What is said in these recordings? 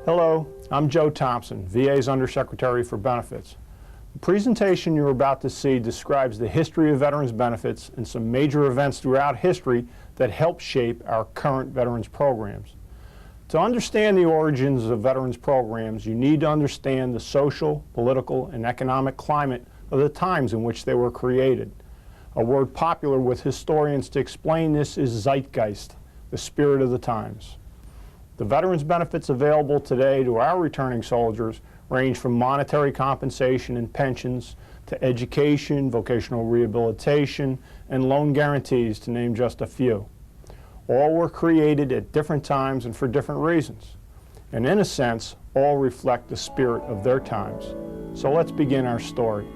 Hello, I'm Joe Thompson, VA's Undersecretary for Benefits. The presentation you're about to see describes the history of veterans benefits and some major events throughout history that help shape our current veterans programs. To understand the origins of veterans programs, you need to understand the social, political, and economic climate of the times in which they were created. A word popular with historians to explain this is zeitgeist, the spirit of the times. The veterans benefits available today to our returning soldiers range from monetary compensation and pensions to education, vocational rehabilitation, and loan guarantees, to name just a few. All were created at different times and for different reasons. And in a sense, all reflect the spirit of their times. So let's begin our story.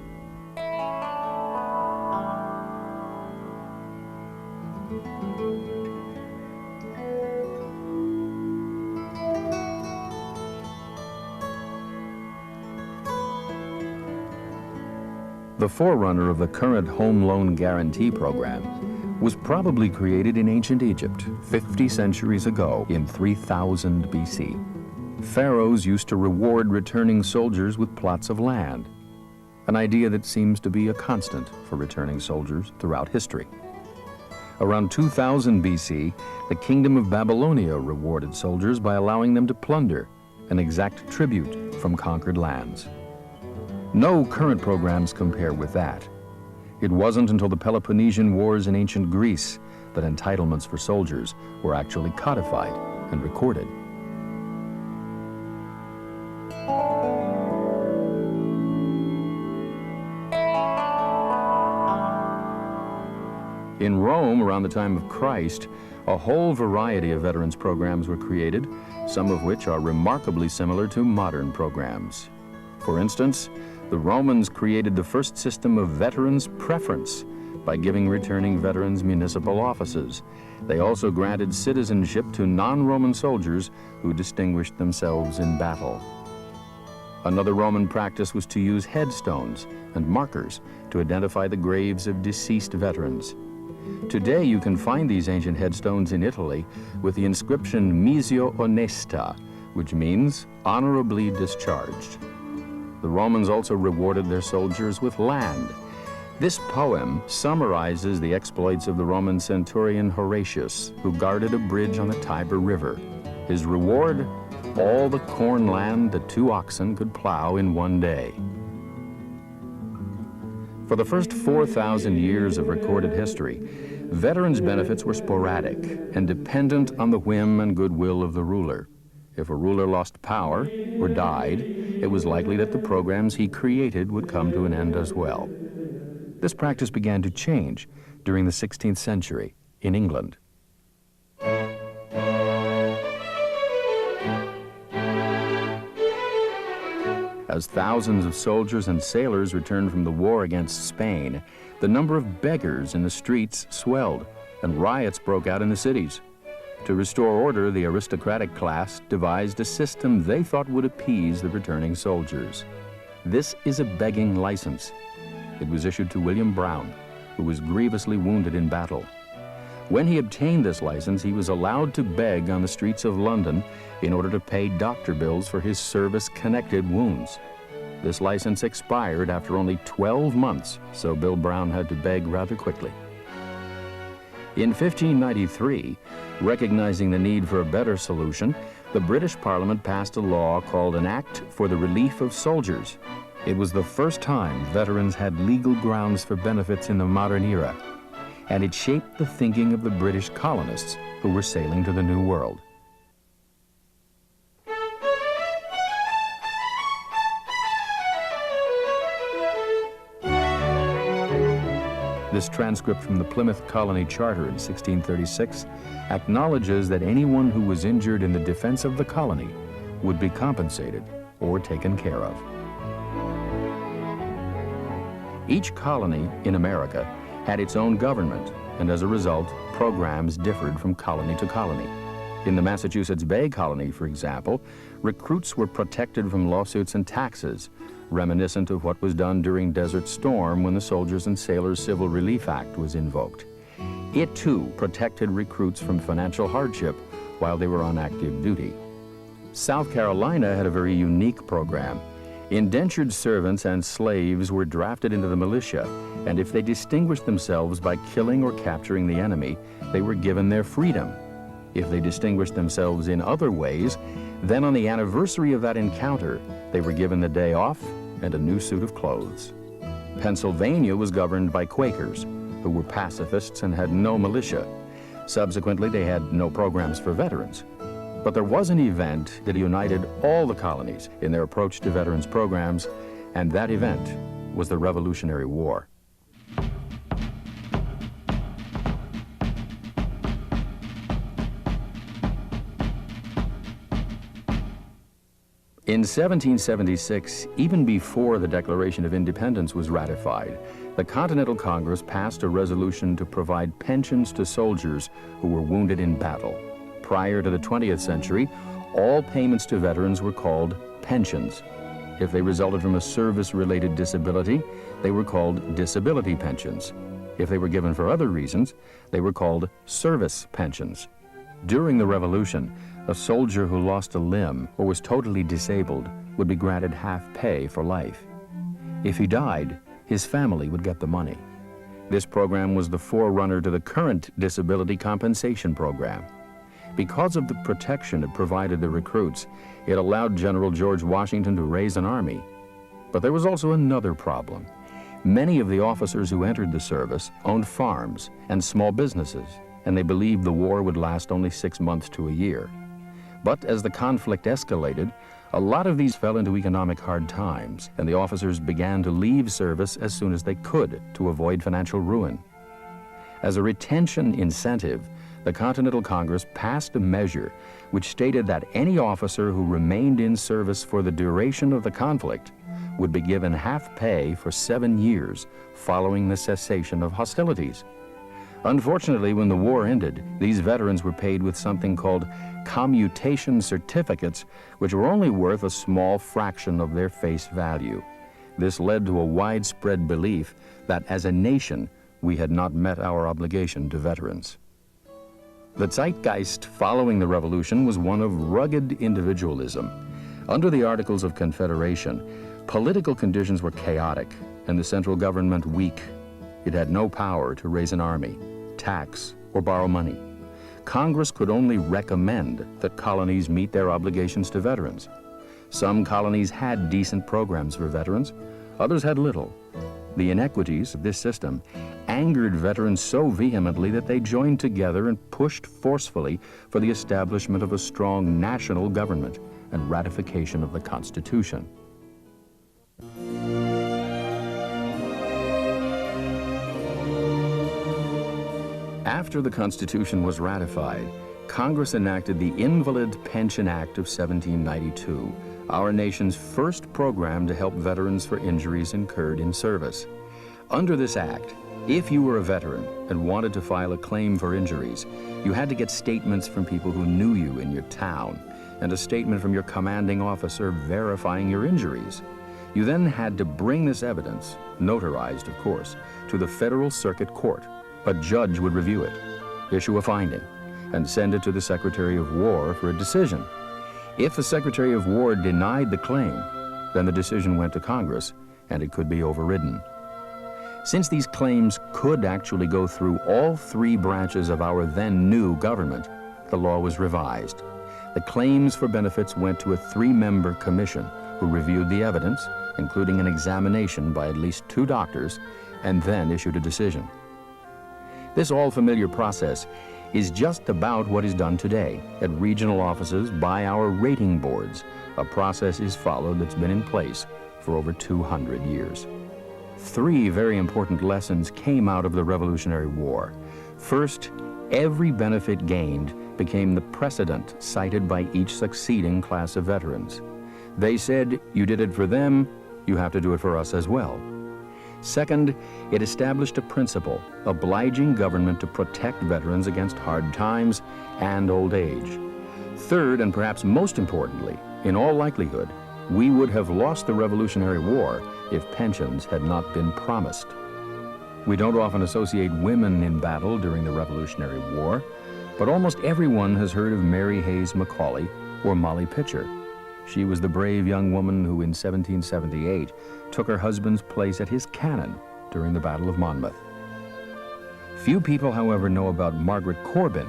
The forerunner of the current Home Loan Guarantee Program was probably created in ancient Egypt 50 centuries ago in 3000 BC. Pharaohs used to reward returning soldiers with plots of land, an idea that seems to be a constant for returning soldiers throughout history. Around 2000 BC, the Kingdom of Babylonia rewarded soldiers by allowing them to plunder and exact tribute from conquered lands. No current programs compare with that. It wasn't until the Peloponnesian Wars in ancient Greece that entitlements for soldiers were actually codified and recorded. In Rome, around the time of Christ, a whole variety of veterans programs were created, some of which are remarkably similar to modern programs. For instance, the Romans created the first system of veterans preference by giving returning veterans municipal offices. They also granted citizenship to non-Roman soldiers who distinguished themselves in battle. Another Roman practice was to use headstones and markers to identify the graves of deceased veterans. Today you can find these ancient headstones in Italy with the inscription Missio Onesta, which means honorably discharged. The Romans also rewarded their soldiers with land. This poem summarizes the exploits of the Roman centurion Horatius, who guarded a bridge on the Tiber River. His reward? All the corn land that 2 oxen could plow in one day. For the first 4,000 years of recorded history, veterans' benefits were sporadic and dependent on the whim and goodwill of the ruler. If a ruler lost power or died, it was likely that the programs he created would come to an end as well. This practice began to change during the 16th century in England. As thousands of soldiers and sailors returned from the war against Spain, the number of beggars in the streets swelled, and riots broke out in the cities. To restore order, the aristocratic class devised a system they thought would appease the returning soldiers. This is a begging license. It was issued to William Brown, who was grievously wounded in battle. When he obtained this license, he was allowed to beg on the streets of London in order to pay doctor bills for his service-connected wounds. This license expired after only 12 months, so Bill Brown had to beg rather quickly. In 1593, recognizing the need for a better solution, the British Parliament passed a law called an Act for the Relief of Soldiers. It was the first time veterans had legal grounds for benefits in the modern era, and it shaped the thinking of the British colonists who were sailing to the New World. This transcript from the Plymouth Colony Charter in 1636 acknowledges that anyone who was injured in the defense of the colony would be compensated or taken care of. Each colony in America had its own government, and as a result, programs differed from colony to colony. In the Massachusetts Bay Colony, for example, recruits were protected from lawsuits and taxes, reminiscent of what was done during Desert Storm when the Soldiers and Sailors Civil Relief Act was invoked. It, too, protected recruits from financial hardship while they were on active duty. South Carolina had a very unique program. Indentured servants and slaves were drafted into the militia, and if they distinguished themselves by killing or capturing the enemy, they were given their freedom. If they distinguished themselves in other ways, then on the anniversary of that encounter, they were given the day off and a new suit of clothes. Pennsylvania was governed by Quakers, who were pacifists and had no militia. Subsequently, they had no programs for veterans. But there was an event that united all the colonies in their approach to veterans programs, and that event was the Revolutionary War. In 1776, even before the Declaration of Independence was ratified, the Continental Congress passed a resolution to provide pensions to soldiers who were wounded in battle. Prior to the 20th century, all payments to veterans were called pensions. If they resulted from a service-related disability, they were called disability pensions. If they were given for other reasons, they were called service pensions. During the Revolution, a soldier who lost a limb or was totally disabled would be granted half pay for life. If he died, his family would get the money. This program was the forerunner to the current disability compensation program. Because of the protection it provided the recruits, it allowed General George Washington to raise an army. But there was also another problem. Many of the officers who entered the service owned farms and small businesses, and they believed the war would last only 6 months to a year. But as the conflict escalated, a lot of these fell into economic hard times, and the officers began to leave service as soon as they could to avoid financial ruin. As a retention incentive, the Continental Congress passed a measure which stated that any officer who remained in service for the duration of the conflict would be given half pay for 7 years following the cessation of hostilities. Unfortunately, when the war ended, these veterans were paid with something called commutation certificates, which were only worth a small fraction of their face value. This led to a widespread belief that as a nation, we had not met our obligation to veterans. The zeitgeist following the revolution was one of rugged individualism. Under the Articles of Confederation, political conditions were chaotic and the central government weak. It had no power to raise an army, tax, or borrow money. Congress could only recommend that colonies meet their obligations to veterans. Some colonies had decent programs for veterans, others had little. The inequities of this system angered veterans so vehemently that they joined together and pushed forcefully for the establishment of a strong national government and ratification of the Constitution. After the Constitution was ratified, Congress enacted the Invalid Pension Act of 1792, our nation's first program to help veterans for injuries incurred in service. Under this act, if you were a veteran and wanted to file a claim for injuries, you had to get statements from people who knew you in your town and a statement from your commanding officer verifying your injuries. You then had to bring this evidence, notarized of course, to the Federal Circuit Court. A judge would review it, issue a finding, and send it to the Secretary of War for a decision. If the Secretary of War denied the claim, then the decision went to Congress and it could be overridden. Since these claims could actually go through all 3 branches of our then new government, the law was revised. The claims for benefits went to a 3-member commission who reviewed the evidence, including an examination by at least 2 doctors, and then issued a decision. This all-familiar process is just about what is done today at regional offices by our rating boards. A process is followed that's been in place for over 200 years. 3 very important lessons came out of the Revolutionary War. First, every benefit gained became the precedent cited by each succeeding class of veterans. They said, you did it for them, you have to do it for us as well. Second, it established a principle obliging government to protect veterans against hard times and old age. Third, and perhaps most importantly, in all likelihood, we would have lost the Revolutionary War if pensions had not been promised. We don't often associate women in battle during the Revolutionary War, but almost everyone has heard of Mary Hayes Macaulay, or Molly Pitcher. She was the brave young woman who in 1778 took her husband's place at his cannon during the Battle of Monmouth. Few people, however, know about Margaret Corbin.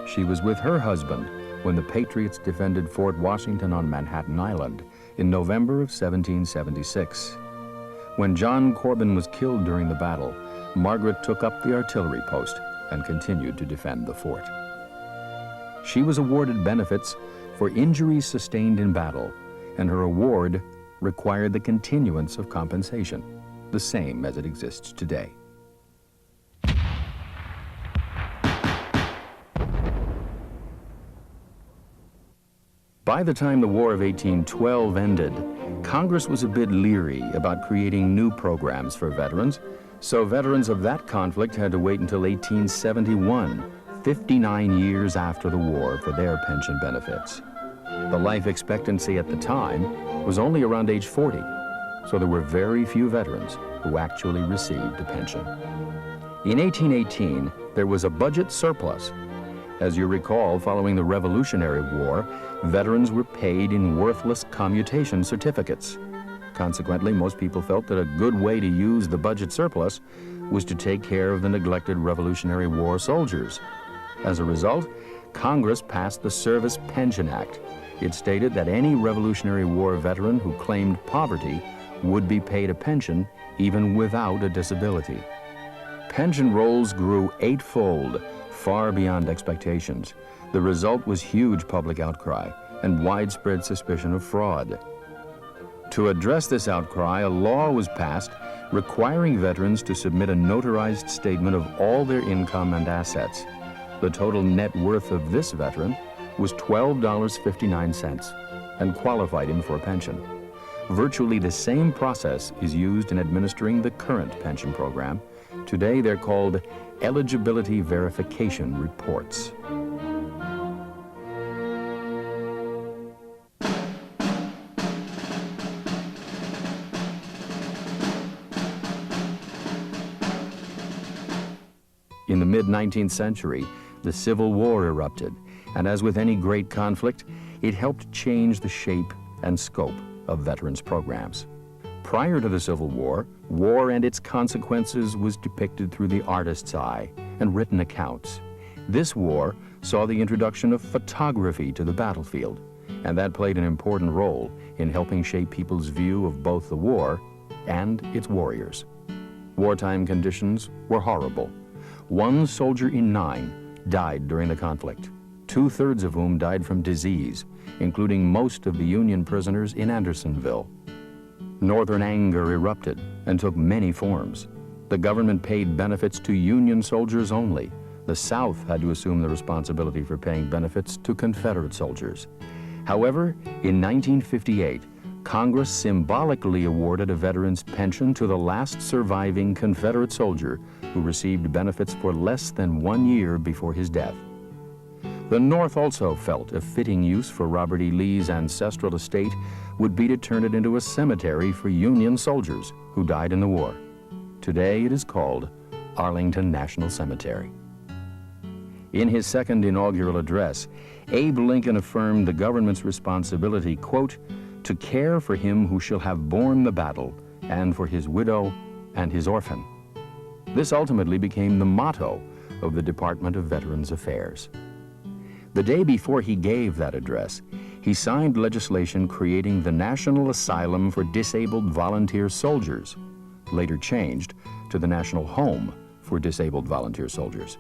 She was with her husband when the Patriots defended Fort Washington on Manhattan Island in November of 1776. When John Corbin was killed during the battle, Margaret took up the artillery post and continued to defend the fort. She was awarded benefits for injuries sustained in battle, and her award required the continuance of compensation, the same as it exists today. By the time the War of 1812 ended, Congress was a bit leery about creating new programs for veterans, so veterans of that conflict had to wait until 1871, 59 years after the war, for their pension benefits. The life expectancy at the time was only around age 40, so there were very few veterans who actually received a pension. In 1818, there was a budget surplus. As you recall, following the Revolutionary War, veterans were paid in worthless commutation certificates. Consequently, most people felt that a good way to use the budget surplus was to take care of the neglected Revolutionary War soldiers. As a result, Congress passed the Service Pension Act. It stated that any Revolutionary War veteran who claimed poverty would be paid a pension even without a disability. Pension rolls grew eightfold, far beyond expectations. The result was huge public outcry and widespread suspicion of fraud. To address this outcry, a law was passed requiring veterans to submit a notarized statement of all their income and assets. The total net worth of this veteran was $12.59 and qualified him for a pension. Virtually the same process is used in administering the current pension program. Today they're called eligibility verification reports. In the mid-19th century, the Civil War erupted, and as with any great conflict, it helped change the shape and scope of veterans programs. Prior to the Civil War, war and its consequences was depicted through the artist's eye and written accounts. This war saw the introduction of photography to the battlefield, and that played an important role in helping shape people's view of both the war and its warriors. Wartime conditions were horrible. 1 soldier in 9 died during the conflict, 2/3 of whom died from disease, including most of the Union prisoners in Andersonville. Northern anger erupted and took many forms. The government paid benefits to Union soldiers only. The South had to assume the responsibility for paying benefits to Confederate soldiers. However, in 1958, Congress symbolically awarded a veteran's pension to the last surviving Confederate soldier who received benefits for less than 1 year before his death. The North also felt a fitting use for Robert E. Lee's ancestral estate would be to turn it into a cemetery for Union soldiers who died in the war. Today it is called Arlington National Cemetery. In his second inaugural address, Abe Lincoln affirmed the government's responsibility, quote, to care for him who shall have borne the battle, and for his widow and his orphan. This ultimately became the motto of the Department of Veterans Affairs. The day before he gave that address, he signed legislation creating the National Asylum for Disabled Volunteer Soldiers, later changed to the National Home for Disabled Volunteer Soldiers.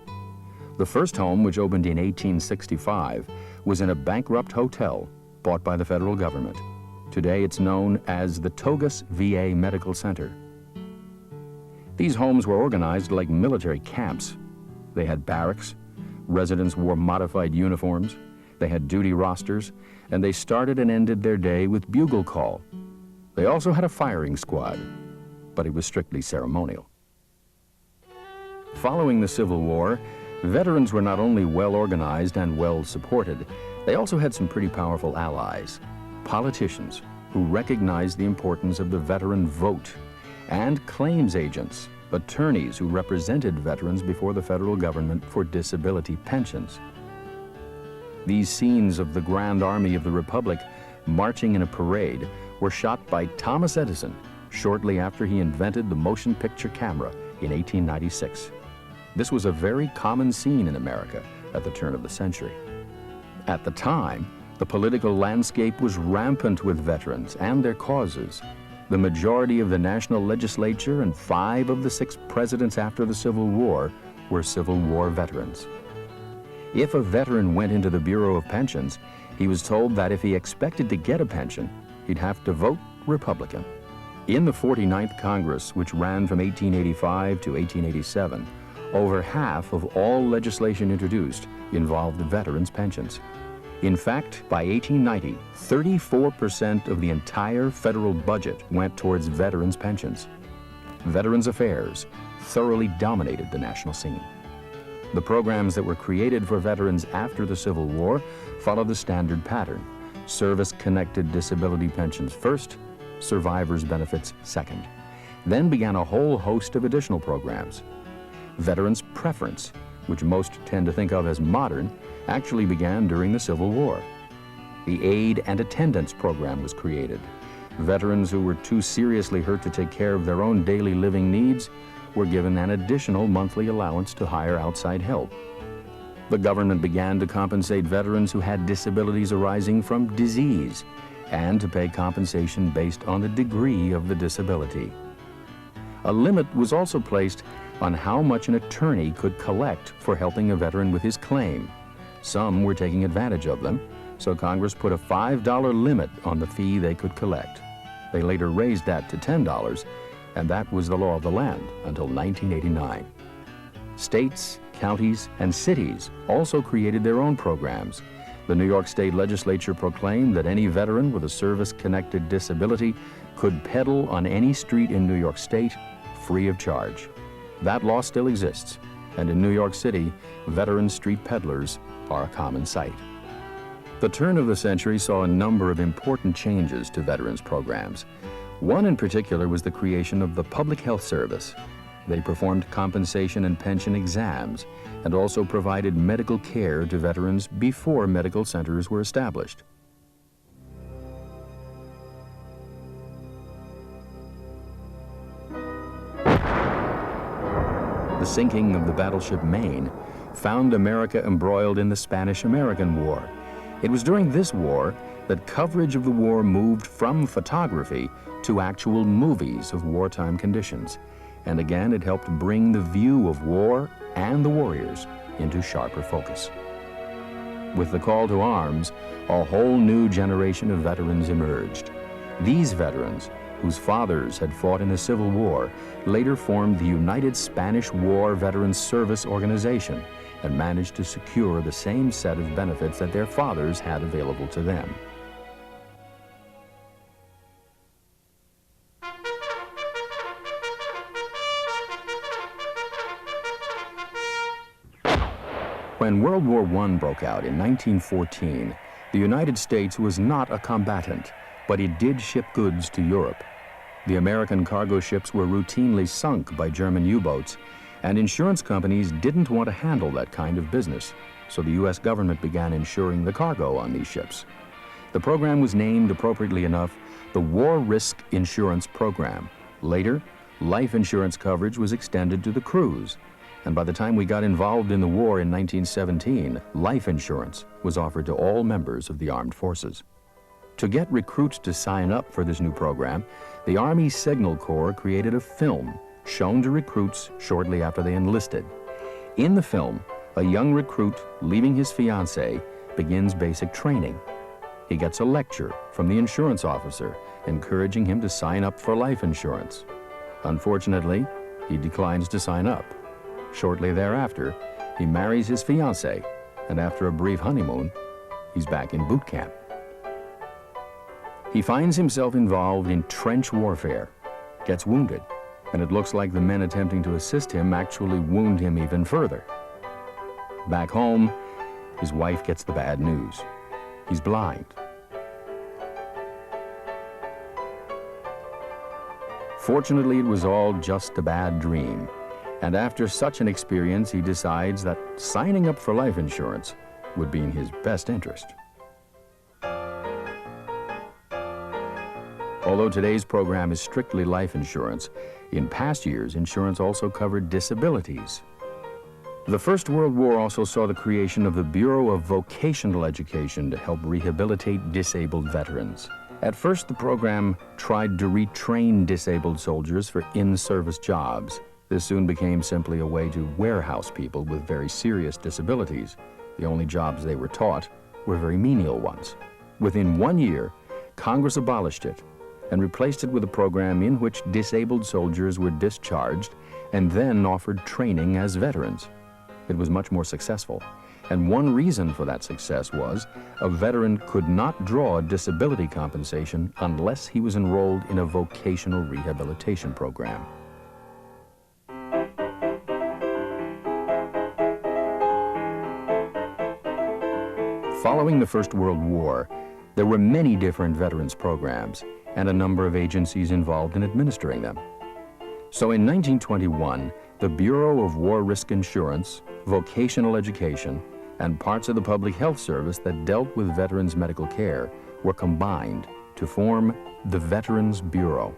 The first home, which opened in 1865, was in a bankrupt hotel bought by the federal government. Today it's known as the Togus VA Medical Center. These homes were organized like military camps. They had barracks, residents wore modified uniforms, they had duty rosters, and they started and ended their day with bugle call. They also had a firing squad, but it was strictly ceremonial. Following the Civil War, veterans were not only well organized and well supported, they also had some pretty powerful allies. Politicians who recognized the importance of the veteran vote, and claims agents, attorneys who represented veterans before the federal government for disability pensions. These scenes of the Grand Army of the Republic marching in a parade were shot by Thomas Edison shortly after he invented the motion picture camera in 1896. This was a very common scene in America at the turn of the century. At the time, the political landscape was rampant with veterans and their causes. The majority of the national legislature and 5 of the 6 presidents after the Civil War were Civil War veterans. If a veteran went into the Bureau of Pensions, he was told that if he expected to get a pension, he'd have to vote Republican. In the 49th Congress, which ran from 1885 to 1887, over half of all legislation introduced involved veterans' pensions. In fact, by 1890, 34% of the entire federal budget went towards veterans' pensions. Veterans Affairs thoroughly dominated the national scene. The programs that were created for veterans after the Civil War followed the standard pattern: service-connected disability pensions first, survivors' benefits second. Then began a whole host of additional programs. Veterans Preference, which most tend to think of as modern, actually began during the Civil War. The Aid and Attendance Program was created. Veterans who were too seriously hurt to take care of their own daily living needs were given an additional monthly allowance to hire outside help. The government began to compensate veterans who had disabilities arising from disease and to pay compensation based on the degree of the disability. A limit was also placed on how much an attorney could collect for helping a veteran with his claim. Some were taking advantage of them, so Congress put a $5 limit on the fee they could collect. They later raised that to $10, and that was the law of the land until 1989. States, counties, and cities also created their own programs. The New York State Legislature proclaimed that any veteran with a service-connected disability could pedal on any street in New York State free of charge. That law still exists, and in New York City, veteran street peddlers are a common sight. The turn of the century saw a number of important changes to veterans programs. One in particular was the creation of the Public Health Service. They performed compensation and pension exams and also provided medical care to veterans before medical centers were established. The sinking of the battleship Maine found America embroiled in the Spanish-American War. It was during this war that coverage of the war moved from photography to actual movies of wartime conditions. And again, it helped bring the view of war and the warriors into sharper focus. With the call to arms, a whole new generation of veterans emerged. These veterans, whose fathers had fought in the Civil War, later formed the United Spanish War Veterans Service Organization and managed to secure the same set of benefits that their fathers had available to them. When World War I broke out in 1914, the United States was not a combatant, but it did ship goods to Europe. The American cargo ships were routinely sunk by German U-boats, and insurance companies didn't want to handle that kind of business, so the U.S. government began insuring the cargo on these ships. The program was named, appropriately enough, the War Risk Insurance Program. Later, life insurance coverage was extended to the crews, and by the time we got involved in the war in 1917, life insurance was offered to all members of the armed forces. To get recruits to sign up for this new program, the Army Signal Corps created a film shown to recruits shortly after they enlisted. In the film, a young recruit leaving his fiancée begins basic training. He gets a lecture from the insurance officer encouraging him to sign up for life insurance. Unfortunately, he declines to sign up. Shortly thereafter, he marries his fiancée, and after a brief honeymoon, he's back in boot camp. He finds himself involved in trench warfare, gets wounded, and it looks like the men attempting to assist him actually wound him even further. Back home, his wife gets the bad news. He's blind. Fortunately, it was all just a bad dream. And after such an experience, he decides that signing up for life insurance would be in his best interest. Although today's program is strictly life insurance, in past years, insurance also covered disabilities. The First World War also saw the creation of the Bureau of Vocational Education to help rehabilitate disabled veterans. At first, the program tried to retrain disabled soldiers for in-service jobs. This soon became simply a way to warehouse people with very serious disabilities. The only jobs they were taught were very menial ones. Within 1 year, Congress abolished it and replaced it with a program in which disabled soldiers were discharged and then offered training as veterans. It was much more successful, and one reason for that success was a veteran could not draw disability compensation unless he was enrolled in a vocational rehabilitation program. Following the First World War, there were many different veterans programs and a number of agencies involved in administering them. So in 1921, the Bureau of War Risk Insurance, Vocational Education, and parts of the Public Health Service that dealt with veterans' medical care were combined to form the Veterans Bureau.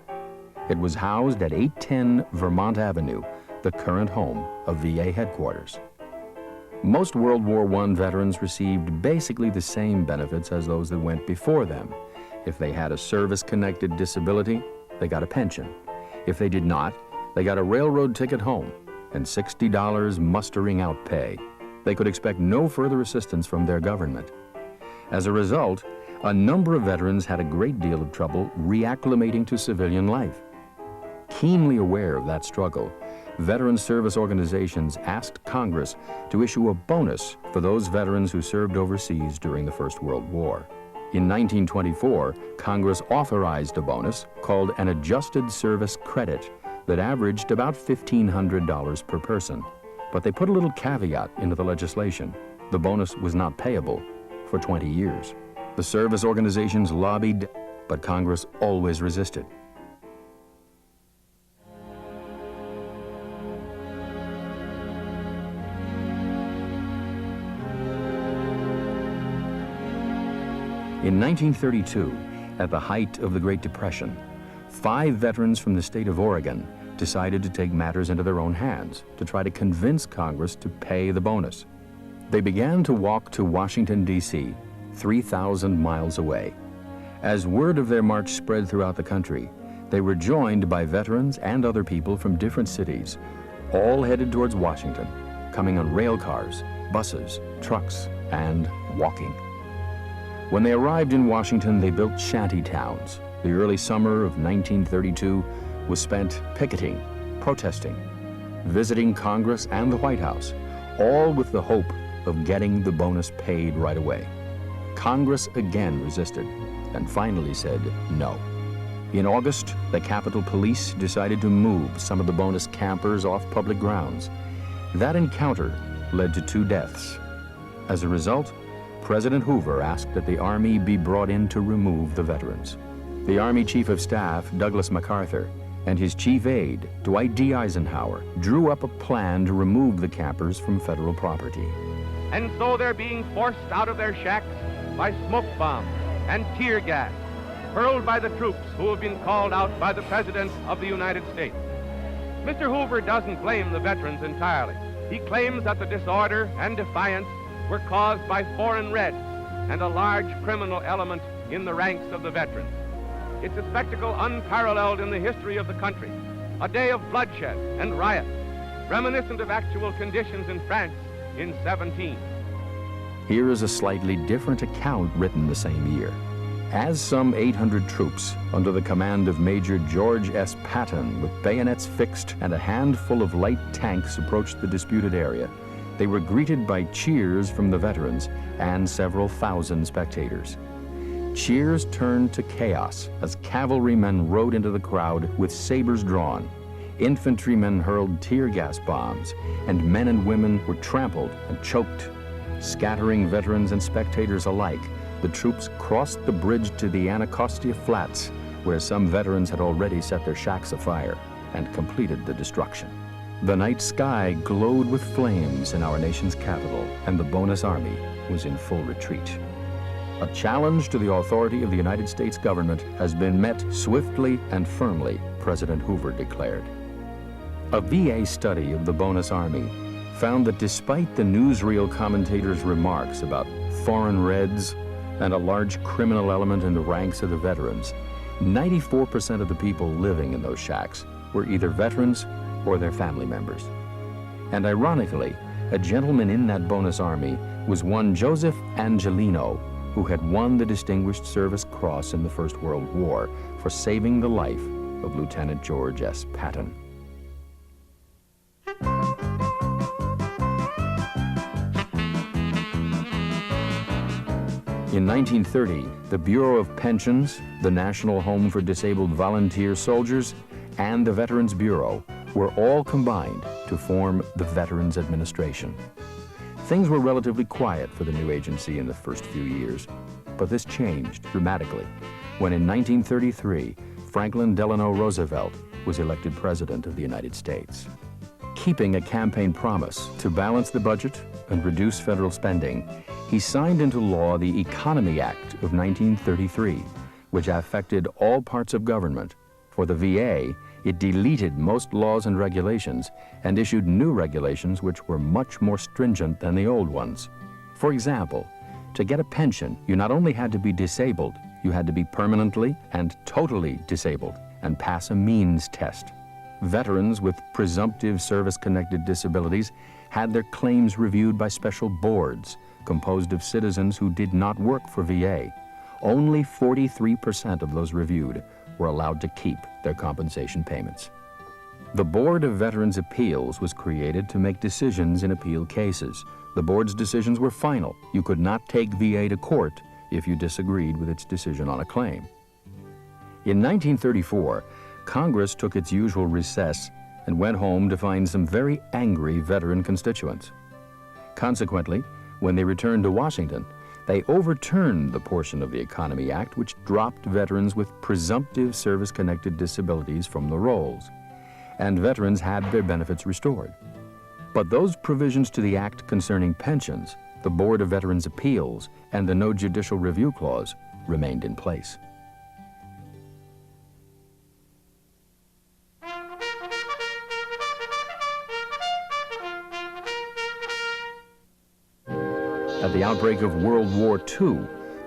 It was housed at 810 Vermont Avenue, the current home of VA headquarters. Most World War I veterans received basically the same benefits as those that went before them. If they had a service-connected disability, they got a pension. If they did not, they got a railroad ticket home and $60 mustering out pay. They could expect no further assistance from their government. As a result, a number of veterans had a great deal of trouble reacclimating to civilian life. Keenly aware of that struggle, veteran service organizations asked Congress to issue a bonus for those veterans who served overseas during the First World War. In 1924, Congress authorized a bonus called an adjusted service credit that averaged about $1,500 per person. But they put a little caveat into the legislation. The bonus was not payable for 20 years. The service organizations lobbied, but Congress always resisted. In 1932, at the height of the Great Depression, 5 veterans from the state of Oregon decided to take matters into their own hands to try to convince Congress to pay the bonus. They began to walk to Washington, D.C., 3,000 miles away. As word of their march spread throughout the country, they were joined by veterans and other people from different cities, all headed towards Washington, coming on rail cars, buses, trucks, and walking. When they arrived in Washington, they built shanty towns. The early summer of 1932 was spent picketing, protesting, visiting Congress and the White House, all with the hope of getting the bonus paid right away. Congress again resisted and finally said no. In August, the Capitol Police decided to move some of the bonus campers off public grounds. That encounter led to 2 deaths. As a result, President Hoover asked that the Army be brought in to remove the veterans. The Army Chief of Staff, Douglas MacArthur, and his chief aide, Dwight D. Eisenhower, drew up a plan to remove the campers from federal property. And so they're being forced out of their shacks by smoke bombs and tear gas hurled by the troops who have been called out by the President of the United States. Mr. Hoover doesn't blame the veterans entirely. He claims that the disorder and defiance were caused by foreign reds and a large criminal element in the ranks of the veterans. It's a spectacle unparalleled in the history of the country, a day of bloodshed and riot, reminiscent of actual conditions in France in 17. Here is a slightly different account written the same year. As some 800 troops, under the command of Major George S. Patton, with bayonets fixed and a handful of light tanks approached the disputed area, they were greeted by cheers from the veterans and several thousand spectators. Cheers turned to chaos as cavalrymen rode into the crowd with sabers drawn. Infantrymen hurled tear gas bombs, and men and women were trampled and choked. Scattering veterans and spectators alike, the troops crossed the bridge to the Anacostia Flats, where some veterans had already set their shacks afire, and completed the destruction. The night sky glowed with flames in our nation's capital, and the bonus army was in full retreat. A challenge to the authority of the United States government has been met swiftly and firmly, President Hoover declared. A VA study of the Bonus Army found that despite the newsreel commentators' remarks about foreign reds and a large criminal element in the ranks of the veterans, 94% of the people living in those shacks were either veterans or their family members. And ironically, a gentleman in that Bonus Army was one Joseph Angelino, who had won the Distinguished Service Cross in the First World War for saving the life of Lieutenant George S. Patton. In 1930, the Bureau of Pensions, the National Home for Disabled Volunteer Soldiers, and the Veterans Bureau were all combined to form the Veterans Administration. Things were relatively quiet for the new agency in the first few years, but this changed dramatically when in 1933, Franklin Delano Roosevelt was elected President of the United States. Keeping a campaign promise to balance the budget and reduce federal spending, he signed into law the Economy Act of 1933, which affected all parts of government. For the VA, it deleted most laws and regulations and issued new regulations which were much more stringent than the old ones. For example, to get a pension, you not only had to be disabled, you had to be permanently and totally disabled and pass a means test. Veterans with presumptive service-connected disabilities had their claims reviewed by special boards composed of citizens who did not work for VA. Only 43% of those reviewed were allowed to keep their compensation payments. The Board of Veterans' Appeals was created to make decisions in appeal cases. The board's decisions were final. You could not take VA to court if you disagreed with its decision on a claim. In 1934, Congress took its usual recess and went home to find some very angry veteran constituents. Consequently, when they returned to Washington, they overturned the portion of the Economy Act which dropped veterans with presumptive service-connected disabilities from the rolls, and veterans had their benefits restored. But those provisions to the Act concerning pensions, the Board of Veterans' Appeals, and the No Judicial Review Clause remained in place. At the outbreak of World War II,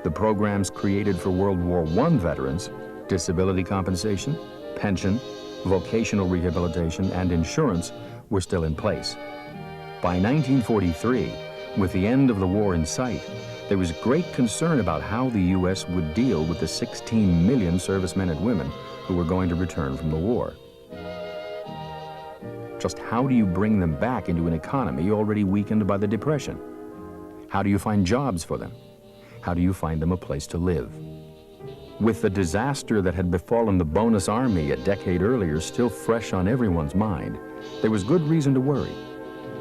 the programs created for World War I veterans, disability compensation, pension, vocational rehabilitation, and insurance were still in place. By 1943, with the end of the war in sight, there was great concern about how the U.S. would deal with the 16 million servicemen and women who were going to return from the war. Just how do you bring them back into an economy already weakened by the Depression? How do you find jobs for them? How do you find them a place to live? With the disaster that had befallen the Bonus Army a decade earlier still fresh on everyone's mind, there was good reason to worry.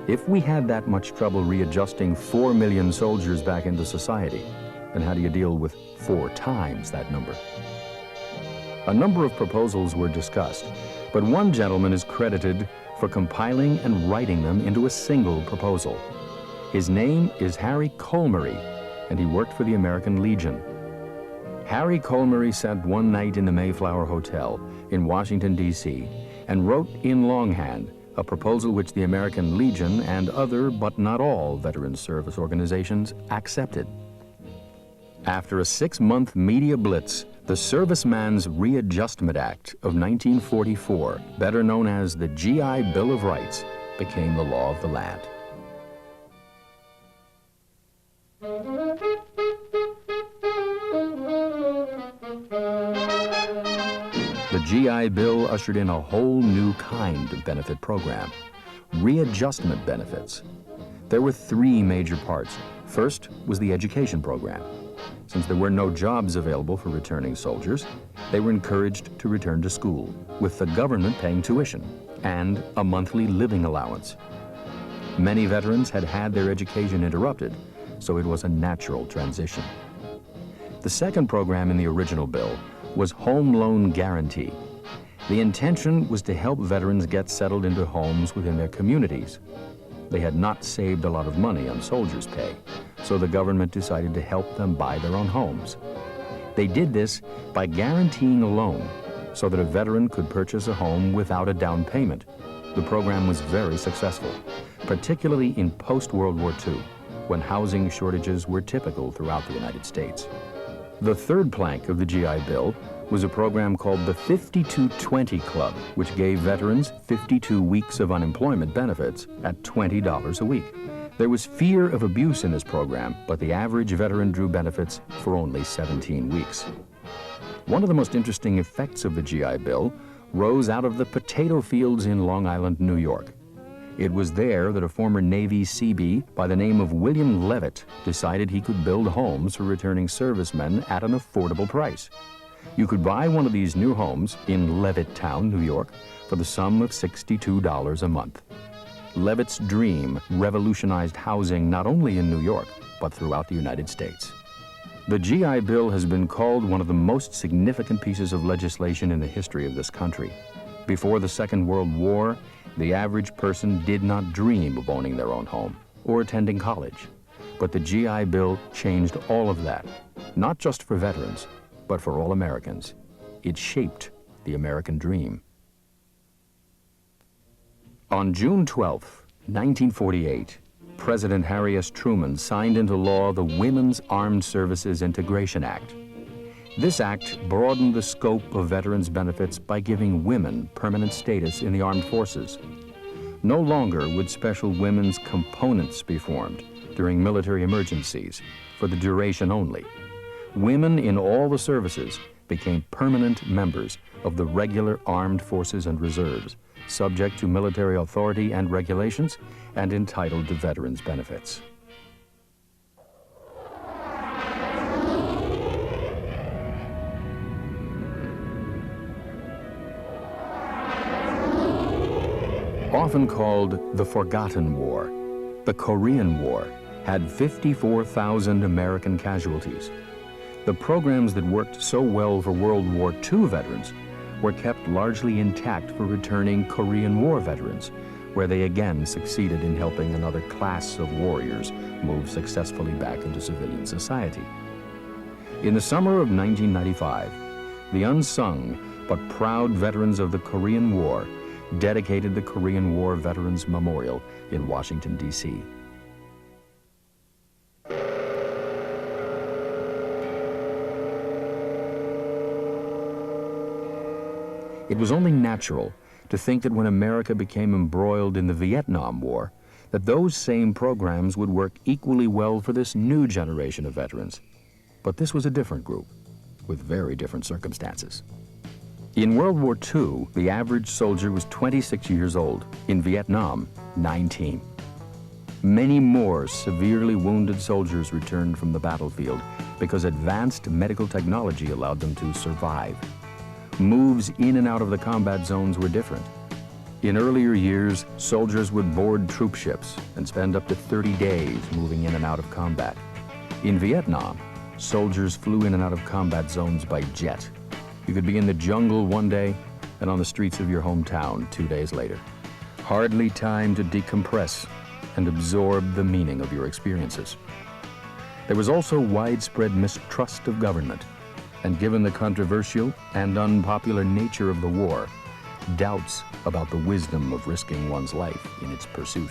If we had that much trouble readjusting 4 million soldiers back into society, then how do you deal with 4 times that number? A number of proposals were discussed, but one gentleman is credited for compiling and writing them into a single proposal. His name is Harry Colmary, and he worked for the American Legion. Harry Colmary sat one night in the Mayflower Hotel in Washington, D.C., and wrote in longhand a proposal which the American Legion and other, but not all, veterans service organizations accepted. After a 6-month media blitz, the Serviceman's Readjustment Act of 1944, better known as the GI Bill of Rights, became the law of the land. The GI Bill ushered in a whole new kind of benefit program, readjustment benefits. There were 3 major parts. First was the education program. Since there were no jobs available for returning soldiers, they were encouraged to return to school, with the government paying tuition and a monthly living allowance. Many veterans had had their education interrupted, so it was a natural transition. The second program in the original bill was Home Loan Guarantee. The intention was to help veterans get settled into homes within their communities. They had not saved a lot of money on soldiers' pay, so the government decided to help them buy their own homes. They did this by guaranteeing a loan so that a veteran could purchase a home without a down payment. The program was very successful, particularly in post-World War II, when housing shortages were typical throughout the United States. The third plank of the GI Bill was a program called the 5220 Club, which gave veterans 52 weeks of unemployment benefits at $20 a week. There was fear of abuse in this program, but the average veteran drew benefits for only 17 weeks. One of the most interesting effects of the GI Bill rose out of the potato fields in Long Island, New York. It was there that a former Navy Seabee by the name of William Levitt decided he could build homes for returning servicemen at an affordable price. You could buy one of these new homes in Levittown, New York, for the sum of $62 a month. Levitt's dream revolutionized housing not only in New York, but throughout the United States. The GI Bill has been called one of the most significant pieces of legislation in the history of this country. Before the Second World War, the average person did not dream of owning their own home or attending college. But the GI Bill changed all of that, not just for veterans, but for all Americans. It shaped the American dream. On June 12, 1948, President Harry S. Truman signed into law the Women's Armed Services Integration Act. This act broadened the scope of veterans' benefits by giving women permanent status in the armed forces. No longer would special women's components be formed during military emergencies for the duration only. Women in all the services became permanent members of the regular armed forces and reserves, subject to military authority and regulations, and entitled to veterans' benefits. Often called the Forgotten War, the Korean War had 54,000 American casualties. The programs that worked so well for World War II veterans were kept largely intact for returning Korean War veterans, where they again succeeded in helping another class of warriors move successfully back into civilian society. In the summer of 1995, the unsung but proud veterans of the Korean War dedicated the Korean War Veterans Memorial in Washington, D.C. It was only natural to think that when America became embroiled in the Vietnam War, that those same programs would work equally well for this new generation of veterans. But this was a different group, with very different circumstances. In World War II, the average soldier was 26 years old. In Vietnam, 19. Many more severely wounded soldiers returned from the battlefield because advanced medical technology allowed them to survive. Moves in and out of the combat zones were different. In earlier years, soldiers would board troop ships and spend up to 30 days moving in and out of combat. In Vietnam, soldiers flew in and out of combat zones by jet. You could be in the jungle one day and on the streets of your hometown 2 days later. Hardly time to decompress and absorb the meaning of your experiences. There was also widespread mistrust of government, and given the controversial and unpopular nature of the war, doubts about the wisdom of risking one's life in its pursuit.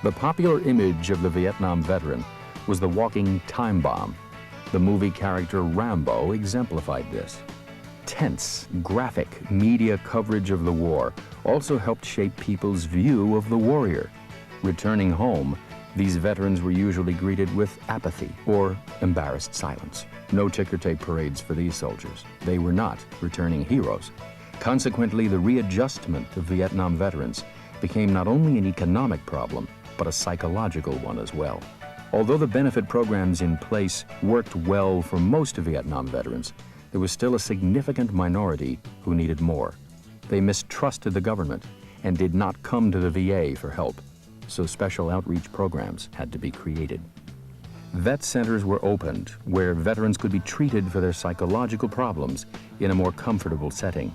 The popular image of the Vietnam veteran was the walking time bomb. The movie character Rambo exemplified this. Tense, graphic media coverage of the war also helped shape people's view of the warrior. Returning home, these veterans were usually greeted with apathy or embarrassed silence. No ticker tape parades for these soldiers. They were not returning heroes. Consequently, the readjustment of Vietnam veterans became not only an economic problem, but a psychological one as well. Although the benefit programs in place worked well for most Vietnam veterans, there was still a significant minority who needed more. They mistrusted the government and did not come to the VA for help, so special outreach programs had to be created. Vet centers were opened where veterans could be treated for their psychological problems in a more comfortable setting.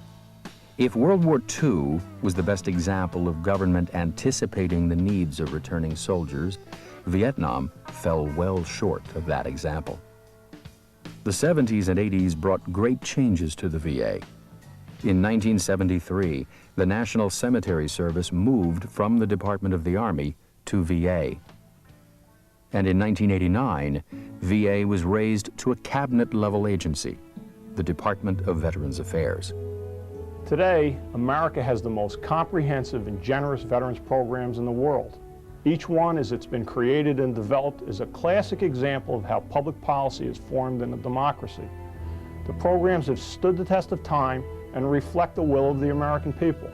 If World War II was the best example of government anticipating the needs of returning soldiers, Vietnam fell well short of that example. The 70s and 80s brought great changes to the VA. In 1973, the National Cemetery Service moved from the Department of the Army to VA. And in 1989, VA was raised to a cabinet-level agency, the Department of Veterans Affairs. Today, America has the most comprehensive and generous veterans programs in the world. Each one, as it's been created and developed, is a classic example of how public policy is formed in a democracy. The programs have stood the test of time and reflect the will of the American people.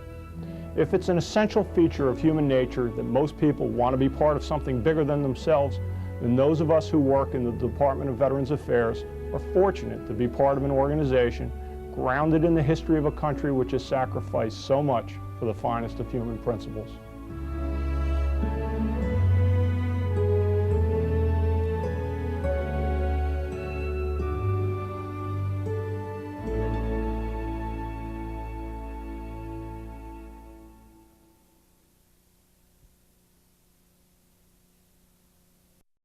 If it's an essential feature of human nature that most people want to be part of something bigger than themselves, then those of us who work in the Department of Veterans Affairs are fortunate to be part of an organization grounded in the history of a country which has sacrificed so much for the finest of human principles.